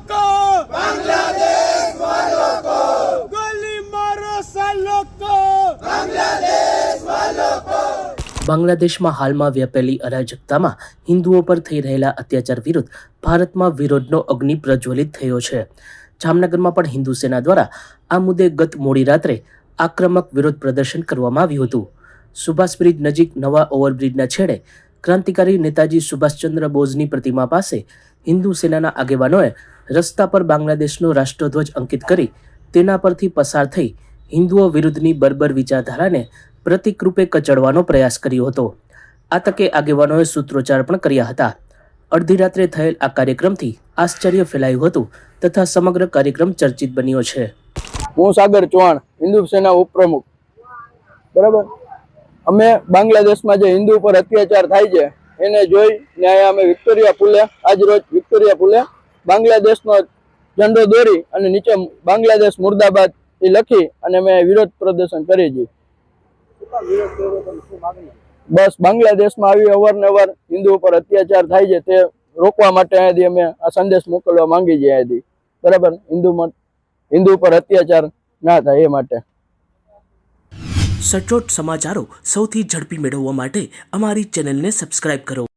को बांग्लादेश वालों को गोली मारो सालों को बांग्लादेश वालों को। બાંગ્લાદેશમાં હાલમાં વ્યાપેલી અરાજકતામાં હિન્દુઓ પર થઈ રહેલા અત્યાચાર વિરુદ્ધ ભારતમાં વિરોધનો અગ્નિ પ્રજ્વલિત થયો છે. જામનગરમાં પણ હિન્દુ સેના દ્વારા આ મુદ્દે ગત મોડી રાત્રે આક્રમક વિરોધ પ્રદર્શન કરવામાં આવ્યું હતું. સુભાષ બ્રિજ નજીક નવા ઓવરબ્રિજના છેડે ક્રાંતિકારી નેતાજી સુભાષચંદ્ર બોઝની પ્રતિમા પાસે હિન્દુ સેનાના આગેવાનોએ રસ્તા પર બાંગ્લાદેશનો રાષ્ટ્રધ્વજ અંકિત કરી તેના પરથી પસાર થઈ હિન્દુઓ વિરુદ્ધની બર્બર વિચારધારાને પ્રતિક રૂપે કચડવાનો પ્રયાસ કર્યો હતો. આ તકે આગેવાનોએ સૂત્રોચ્ચાર પણ કર્યા હતા. અડધી રાત્રે થયેલ આ કાર્યક્રમથી આશ્ચર્ય ફેલાયું હતું તથા સમગ્ર કાર્યક્રમ ચર્ચિત બન્યો છે. હું સાગર ચૌહાણ, હિન્દુ સેના ઉપપ્રમુખ. બરાબર, અમે બાંગ્લાદેશમાં જે હિન્દુ પર અત્યાચાર થાય છે એને જોઈ ન્યાય અમે વિક્ટોરિયા પુલે, આજ રોજ વિક્ટોરિયા પુલે બાંગ્લાદેશનો ઝંડો દોરી અને નીચે બાંગ્લાદેશ મુર્દાબાદ એ લખી અને અમે વિરોધ પ્રદર્શન કરી છીએ. બસ બાંગ્લાદેશમાં આવી અવારનવાર હિન્દુ પર અત્યાચાર થાય છે તે રોકવા માટે અહીંયાથી અમે આ સંદેશ મોકલવા માંગી છીએ અહીંયાથી. બરાબર, હિન્દુ પર અત્યાચાર ના થાય એ માટે. સચોટ સમાચારો સૌથી ઝડપી મેળવવા માટે અમારી ચેનલને સબસ્ક્રાઇબ કરો.